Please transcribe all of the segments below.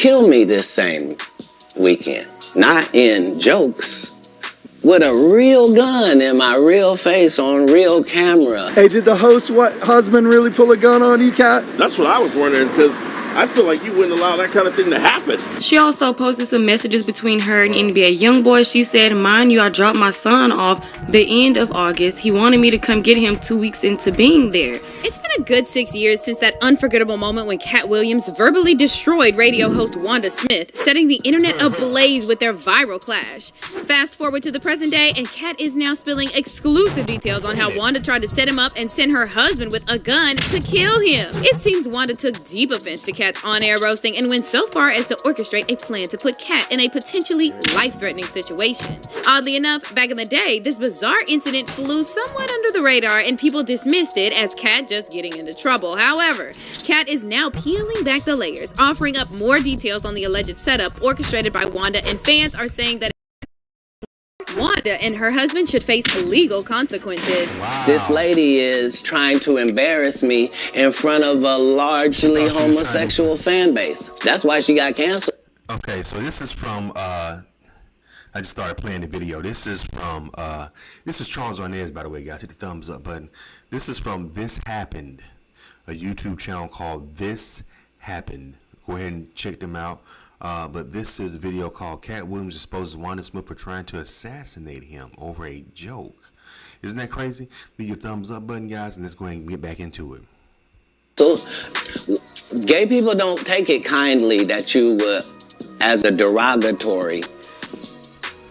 kill me this same weekend. Not in jokes. With a real gun in my real face on real camera. Hey, did the husband really pull a gun on you, Katt? That's what I was wondering, because I feel like you wouldn't allow that kind of thing to happen. She also posted some messages between her and NBA YoungBoy. She said, "Mind you, I dropped my son off the end of August. He wanted me to come get him 2 weeks into being there." It's been a good 6 years since that unforgettable moment when Katt Williams verbally destroyed radio host Wanda Smith, setting the internet ablaze with their viral clash. Fast forward to the present day, and Katt is now spilling exclusive details on how Wanda tried to set him up and send her husband with a gun to kill him. It seems Wanda took deep offense to Katt's on-air roasting and went so far as to orchestrate a plan to put Katt in a potentially life-threatening situation. Oddly enough, back in the day, this bizarre incident flew somewhat under the radar and people dismissed it as Katt just getting into trouble. However, Katt is now peeling back the layers, offering up more details on the alleged setup orchestrated by Wanda, and fans are saying that Wanda and her husband should face legal consequences. Wow. This lady is trying to embarrass me in front of a largely homosexual fan base. That's why she got canceled. Okay, so this is from, I just started playing the video. This is from, this is Charles Arnaz, by the way, guys. Hit the thumbs up button. This is from This Happened, a YouTube channel called This Happened. Go ahead and check them out. But this is a video called Katt Williams exposes Wanda Smith for trying to assassinate him over a joke. Isn't that crazy? Leave your thumbs up button, guys, and let's go ahead and get back into it. So, gay people don't take it kindly that you would, as a derogatory,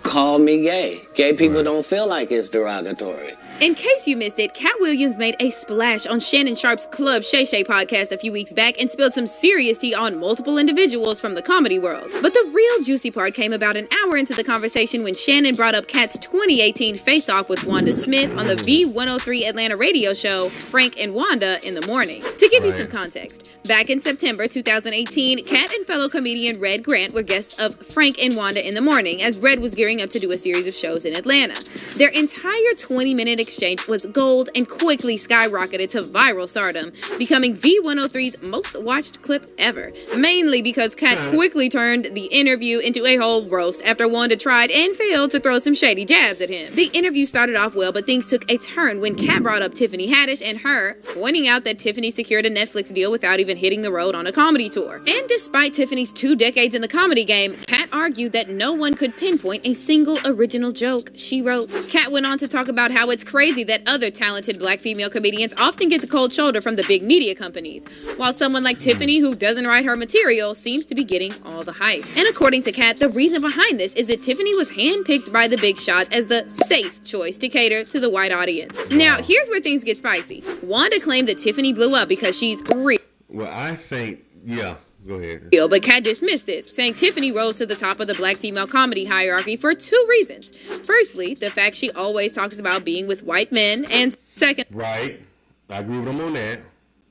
call me gay. Gay people don't feel like it's derogatory. In case you missed it, Katt Williams made a splash on Shannon Sharpe's Club Shay Shay podcast a few weeks back and spilled some serious tea on multiple individuals from the comedy world. But the real juicy part came about an hour into the conversation when Shannon brought up Katt's 2018 face-off with Wanda Smith on the V103 Atlanta radio show, Frank and Wanda in the Morning. To give you some context, back in September 2018, Katt and fellow comedian Red Grant were guests of Frank and Wanda in the Morning, as Red was gearing up to do a series of shows in Atlanta. Their entire 20-minute exchange was gold and quickly skyrocketed to viral stardom, becoming V103's most watched clip ever, mainly because Katt quickly turned the interview into a whole roast after Wanda tried and failed to throw some shady jabs at him. The interview started off well, but things took a turn when Katt brought up Tiffany Haddish and her, pointing out that Tiffany secured a Netflix deal without even hitting the road on a comedy tour. And despite Tiffany's 2 decades in the comedy game, Katt argued that no one could pinpoint a single original joke she wrote. Katt went on to talk about how it's crazy that other talented black female comedians often get the cold shoulder from the big media companies, while someone like Tiffany, who doesn't write her material, seems to be getting all the hype. And according to Katt, the reason behind this is that Tiffany was handpicked by the big shots as the safe choice to cater to the white audience. Now, here's where things get spicy. Wanda claimed that Tiffany blew up because she's real. Well, I think, yeah. Go ahead. But Katt dismissed this, saying Tiffany rose to the top of the black female comedy hierarchy for 2 reasons. Firstly, the fact she always talks about being with white men, and second, right, I agree with them on that.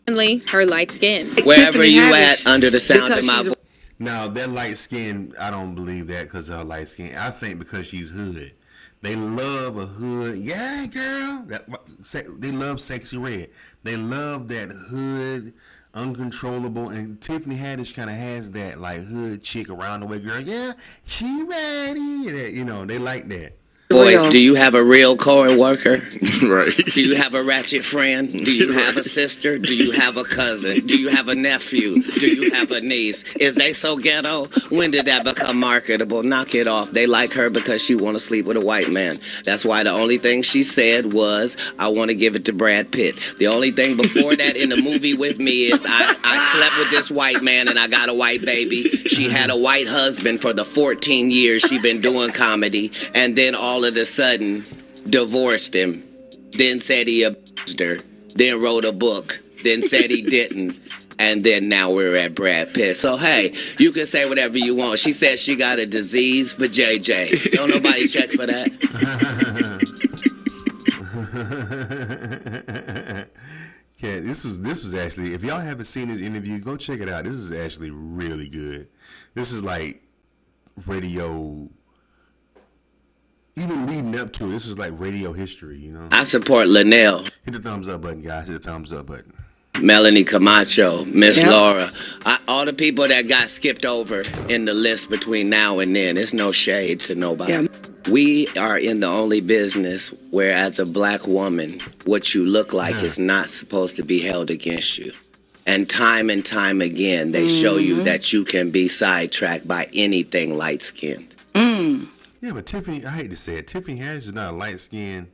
Secondly, her light skin. Wherever you at under the sound of my voice. Now, that light skin, I don't believe that because of her light skin. I think because she's hood. They love a hood. Yeah, girl. They love sexy red. They love that hood, uncontrollable, and Tiffany Haddish kind of has that like hood chick around the way girl. Yeah, she ready. You know, they like that. Boys, do you have a real co-worker? Right. Do you have a ratchet friend? Do you have a sister? Do you have a cousin? Do you have a nephew? Do you have a niece? Is they so ghetto? When did that become marketable? Knock it off. They like her because she want to sleep with a white man. That's why the only thing she said was, I want to give it to Brad Pitt. The only thing before that in the movie with me is I slept with this white man and I got a white baby. She had a white husband for the 14 years she been doing comedy, and then all of a sudden divorced him, then said he abused her, then wrote a book, then said he didn't, and then now we're at Brad Pitt. So hey, you can say whatever you want. She said she got a disease for JJ. Don't nobody check for that. Yeah, this was actually, if y'all haven't seen this interview, go check it out. This is actually really good. This is like radio. Even leading up to it, this was like radio history, you know? I support Linnell. Hit the thumbs up button, guys. Hit the thumbs up button. Melanie Camacho, Miss Yep. Laura, all the people that got skipped over in the list between now and then. It's no shade to nobody. Yeah. We are in the only business where, as a black woman, what you look like is not supposed to be held against you. And time again, they show you that you can be sidetracked by anything light-skinned. Yeah, but Tiffany, I hate to say it, Tiffany Haddish is not a light-skinned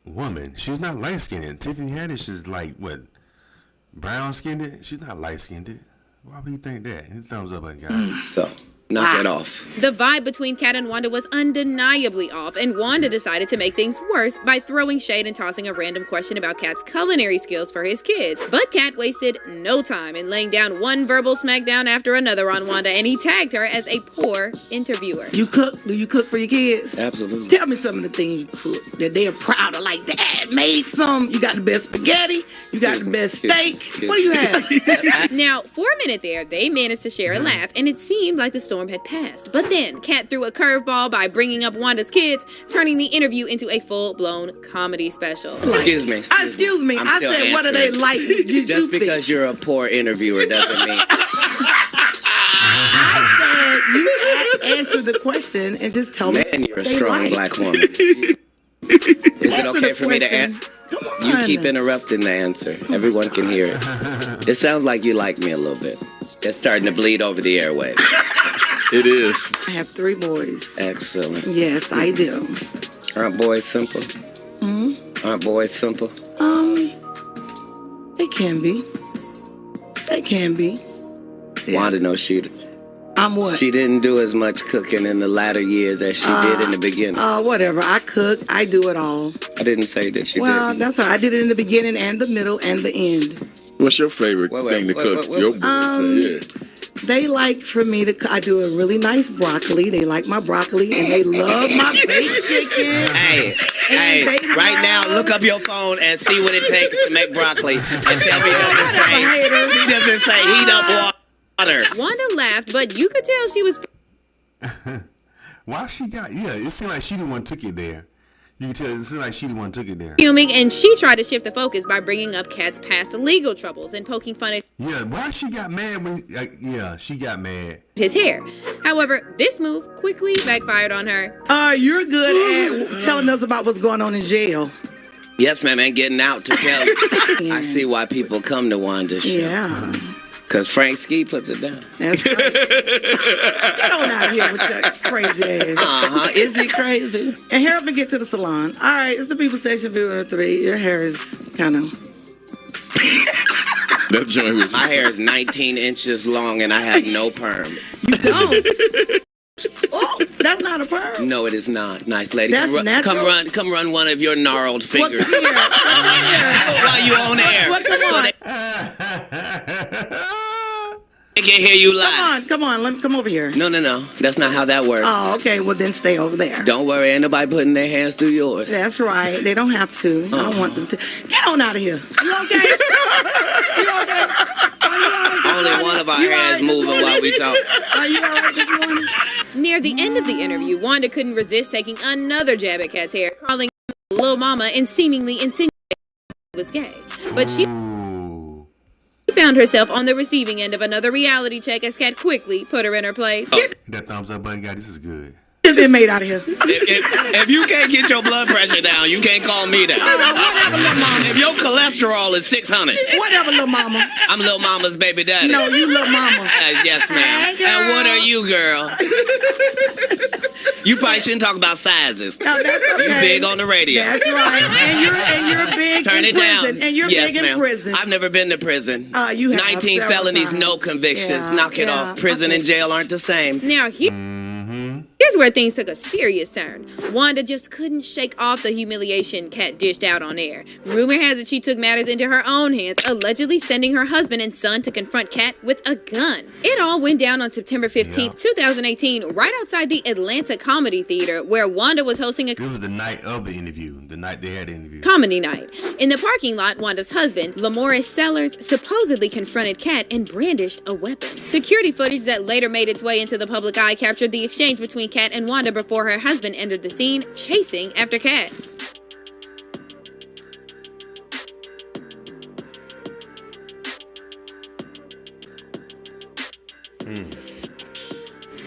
woman. She's not light-skinned. Tiffany Haddish is like, what, brown-skinned? She's not light-skinned. Why would you think that? Hit the thumbs up, guys. So, knock it off. The vibe between Katt and Wanda was undeniably off, and Wanda decided to make things worse by throwing shade and tossing a random question about Katt's culinary skills for his kids. But Katt wasted no time in laying down one verbal smackdown after another on Wanda, and he tagged her as a poor interviewer. You cook? Do you cook for your kids? Absolutely. Tell me some of the things you cook that they are proud of. Like, Dad made some. You got the best spaghetti. You got the best steak. What do you have? Now, for a minute there, they managed to share a laugh, and it seemed like the storm had passed. But then, Katt threw a curveball by bringing up Wanda's kids, turning the interview into a full-blown comedy special. Excuse me. Excuse me. I'm I still said, what are they answering. like? Just because you're a poor interviewer doesn't mean... I said, you answer the question and just tell me. Man, you're a what they strong like. black woman. Is it Answer okay the for me to question. answer? Come on. You keep interrupting the answer. Everyone can hear it. It sounds like you like me a little bit. It's starting to bleed over the airwaves. It is. I have 3 boys. Excellent. Yes, I do. Aren't boys simple? Aren't boys simple? They can be. They can be. Yeah. Wanda knows she What? She didn't do as much cooking in the latter years as she did in the beginning. Whatever. I cook. I do it all. I didn't say that you Well, didn't. that's all right. I did it in the beginning and the middle and the end. What's your favorite thing to cook? Your boys, They like for me to. I do a really nice broccoli. They like my broccoli and they love my baked chicken. Hey, they right now, love- look up your phone and see what it takes to make broccoli. And tell me he doesn't say heat up water. Wanda laughed, but you could tell she was Why she got, it seemed like she the one took it there. You can tell it seemed like she the one took it there. fuming, and she tried to shift the focus by bringing up Katt's past legal troubles and poking fun at Yeah, why she got mad when, she got mad. his hair. However, this move quickly backfired on her. You're good at telling us about what's going on in jail. Yes, ma'am, and getting out to tell you. I see why people come to Wanda's show. Yeah. Because Frank Ski puts it down. That's right. Get on out of here with your crazy ass. Uh-huh. Is he crazy? And hurry up and get to the salon. All right, it's the People Station Viewer 3. Your hair is kind of... That joint was. My hair is 19 inches long and I have no perm. You don't. Oh, that's not a perm. No, it is not. Nice lady. That's natural. Come run one of your gnarled fingers. What, here, While you on air. What, come on. They can hear you live. Come on. Let me come over here. No. That's not how that works. Oh, okay. Well, then stay over there. Don't worry, ain't nobody putting their hands through yours. That's right. They don't have to. I don't want them to. Get on out of here. You okay? You okay? Only one of our hands moving while we talk. Are you all right this morning? Near the end of the interview, Wanda couldn't resist taking another jab at Katt's hair, calling him Lil Mama and seemingly insinuating he was gay. But she found herself on the receiving end of another reality check as Katt quickly put her in her place. That thumbs up button, guys. This is good. Get that made out of here. If you can't get your blood pressure down, you can't call me down. Whatever, little mama. If your cholesterol is 600, Whatever, little mama. I'm Lil Mama's baby daddy. No, you little mama. Yes, ma'am. Hey, And what girl. are you, girl? You probably shouldn't talk about sizes. No, that's okay. You big on the radio. That's right. And you're big Turn in it prison. down. And you're Yes, big in ma'am. prison. I've never been to prison. You have 19 several felonies, times. no convictions. Yeah, Knock it yeah. off. Prison and jail aren't the same. Now, here's where things took a serious turn. Wanda just couldn't shake off the humiliation Katt dished out on air. Rumor has it she took matters into her own hands, allegedly sending her husband and son to confront Katt with a gun. It all went down on September 15th, 2018, right outside the Atlanta Comedy Theater, where Wanda was hosting a It was the night of the interview. The night they had the interview. comedy night. In the parking lot, Wanda's husband, Lamorris Sellers, supposedly confronted Katt and brandished a weapon. Security footage that later made its way into the public eye captured the exchange between Katt and Wanda before her husband entered the scene, chasing after Katt.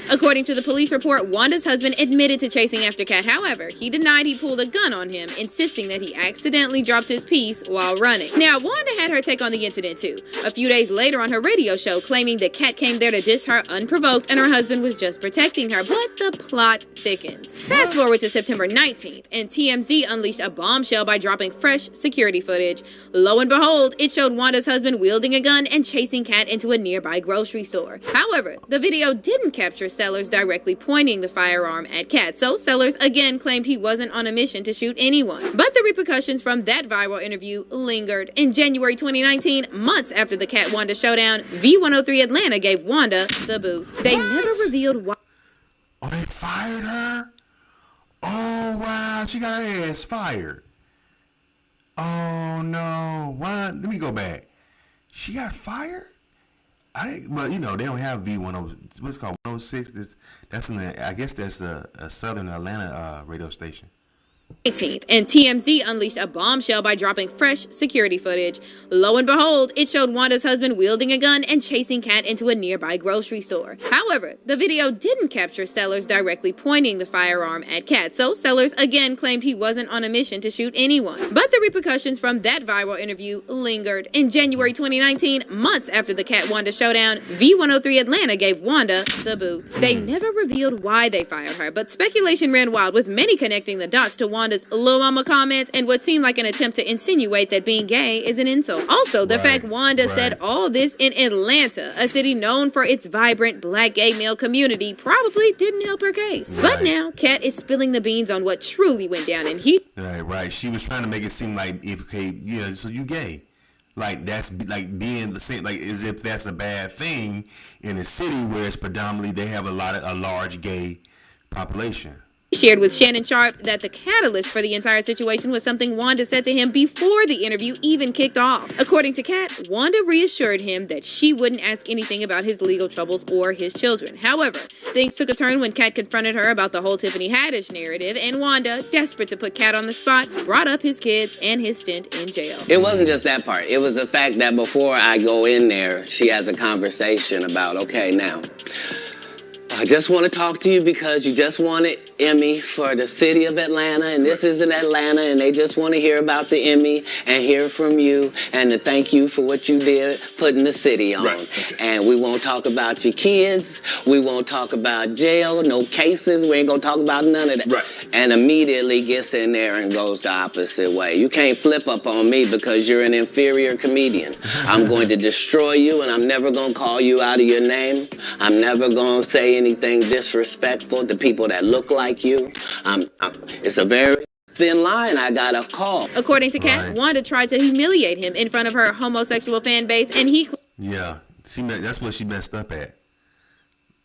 According to the police report, Wanda's husband admitted to chasing after Katt. However, he denied he pulled a gun on him, insisting that he accidentally dropped his piece while running. Now, Wanda had her take on the incident too, a few days later on her radio show, claiming that Katt came there to diss her unprovoked and her husband was just protecting her. But the plot thickens. Fast forward to September 19th, and TMZ unleashed a bombshell by dropping fresh security footage. Lo and behold, it showed Wanda's husband wielding a gun and chasing Katt into a nearby grocery store. However, the video didn't capture Sellers directly pointing the firearm at Katt, so Sellers again claimed he wasn't on a mission to shoot anyone. But the repercussions from that viral interview lingered. In January 2019, months after the Katt-Wanda showdown, V103 Atlanta gave Wanda the boot. They never revealed why. Oh, they fired her? Oh, wow. She got her ass fired. Oh, no. What? Let me go back. She got fired? Well, you know, they don't have V10, what's it called, 106. That's in the, I guess that's a southern Atlanta radio station. 18th, and TMZ unleashed a bombshell by dropping fresh security footage. Lo and behold, it showed Wanda's husband wielding a gun and chasing Katt into a nearby grocery store. However, the video didn't capture Sellers directly pointing the firearm at Katt, so Sellers again claimed he wasn't on a mission to shoot anyone. But the repercussions from that viral interview lingered. In January 2019, months after the Katt-Wanda showdown, V103 Atlanta gave Wanda the boot. They never revealed why they fired her, but speculation ran wild, with many connecting the dots to Wanda's Lil Mama comments and what seemed like an attempt to insinuate that being gay is an insult. Also, the fact Wanda said all this in Atlanta, a city known for its vibrant black gay male community, probably didn't help her case. But now, Katt is spilling the beans on what truly went down, and he... Right. She was trying to make it seem like, so you gay. Like, that's like being the same, like as if that's a bad thing in a city where it's predominantly, they have a large gay population. Shared with Shannon Sharp that the catalyst for the entire situation was something Wanda said to him before the interview even kicked off. According to Katt, Wanda reassured him that she wouldn't ask anything about his legal troubles or his children. However, things took a turn when Katt confronted her about the whole Tiffany Haddish narrative, and Wanda, desperate to put Katt on the spot, brought up his kids and his stint in jail. It wasn't just that part. It was the fact that before I go in there, she has a conversation about, okay, now, I just want to talk to you because you just wanted Emmy for the city of Atlanta, and this is in Atlanta, and they just want to hear about the Emmy and hear from you and to thank you for what you did putting the city on. Right. Okay. And we won't talk about your kids. We won't talk about jail, no cases. We ain't going to talk about none of that. Right. And immediately gets in there and goes the opposite way. You can't flip up on me because you're an inferior comedian. I'm going to destroy you, and I'm never going to call you out of your name. I'm never going to say anything disrespectful to people that look like you. It's a very thin line I gotta call. According to Katt, Wanda tried to humiliate him in front of her homosexual fan base, and he... Yeah, that's what she messed up at.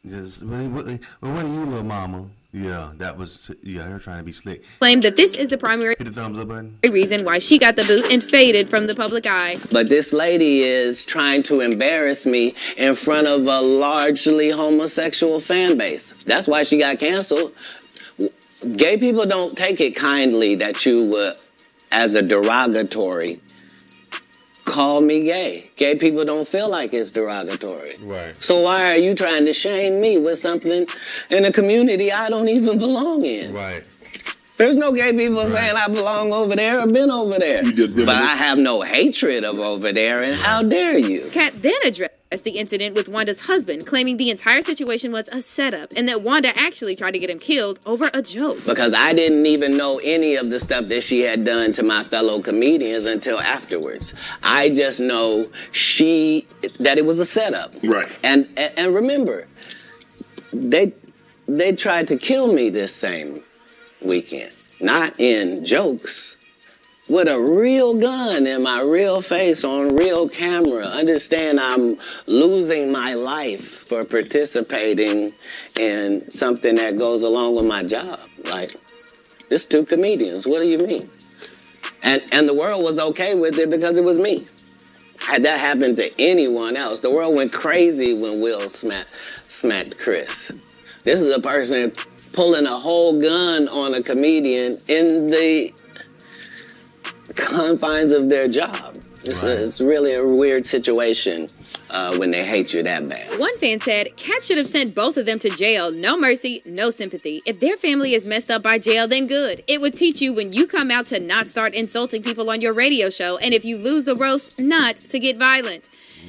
Just, what are you, little mama? Yeah, that was, her trying to be slick. Claimed that this is the primary Hit the thumbs up button. reason why she got the boot and faded from the public eye. But this lady is trying to embarrass me in front of a largely homosexual fan base. That's why she got canceled. Gay people don't take it kindly that you would, as a derogatory, call me gay. Gay people don't feel like it's derogatory. Right. So why are you trying to shame me with something in a community I don't even belong in? Right. There's no gay people saying I belong over there or been over there. But I have no hatred of over there, and how dare you? Katt then addressed the incident with Wanda's husband, claiming the entire situation was a setup and that Wanda actually tried to get him killed over a joke. Because I didn't even know any of the stuff that she had done to my fellow comedians until afterwards. I just know that it was a setup. Right. And remember, they tried to kill me this same weekend. Not in jokes. With a real gun in my real face on real camera. Understand I'm losing my life for participating in something that goes along with my job. Like, it's two comedians. What do you mean? And the world was okay with it because it was me. Had that happened to anyone else, the world went crazy when Will smacked Chris. This is a person pulling a whole gun on a comedian in the confines of their job. It's really a weird situation when they hate you that bad. One fan said, Katt should have sent both of them to jail. No mercy, no sympathy. If their family is messed up by jail, then good. It would teach you when you come out to not start insulting people on your radio show, and if you lose the roast, not to get violent.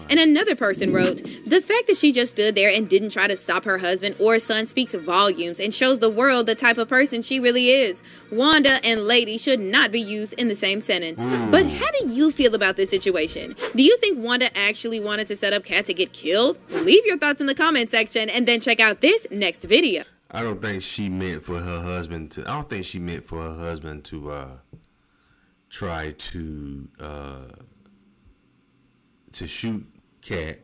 And another person wrote, the fact that she just stood there and didn't try to stop her husband or son speaks volumes and shows the world the type of person she really is. Wanda and lady should not be used in the same sentence. But how do you feel about this situation? Do you think Wanda actually wanted to set up Katt to get killed? Leave your thoughts in the comment section and then check out this next video. I don't think she meant for her husband to. I don't think she meant for her husband to try to shoot Katt.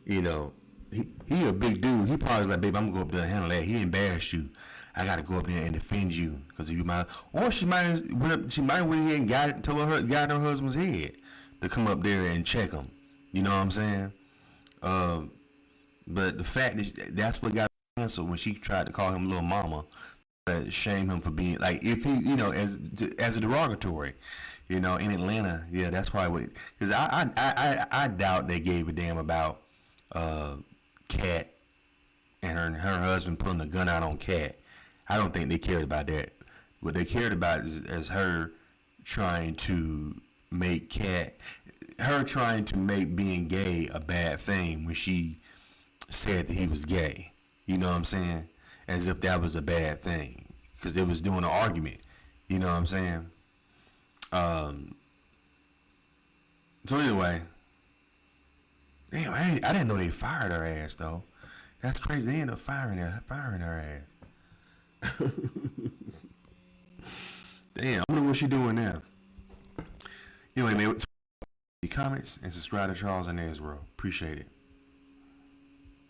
You know, he a big dude. He probably was like, babe, I'm gonna go up there and handle that. He embarrassed you. I gotta go up there and defend you because you might. Or she might went ahead and got her husband's head to come up there and check him. You know what I'm saying? But the fact is that's what got canceled when she tried to call him little mama, shame him for being like if he as a derogatory. You know, in Atlanta, yeah, that's probably what. Because I doubt they gave a damn about Katt and her husband pulling a gun out on Katt. I don't think they cared about that. What they cared about is her trying to make being gay a bad thing when she said that he was gay. You know what I'm saying? As if that was a bad thing because they was doing an argument. You know what I'm saying? So anyway, damn, I didn't know they fired her ass though. That's crazy. They ended up firing her ass. Damn, I wonder what she doing now. Anyway, man, comments and subscribe to Charles and World. Appreciate it.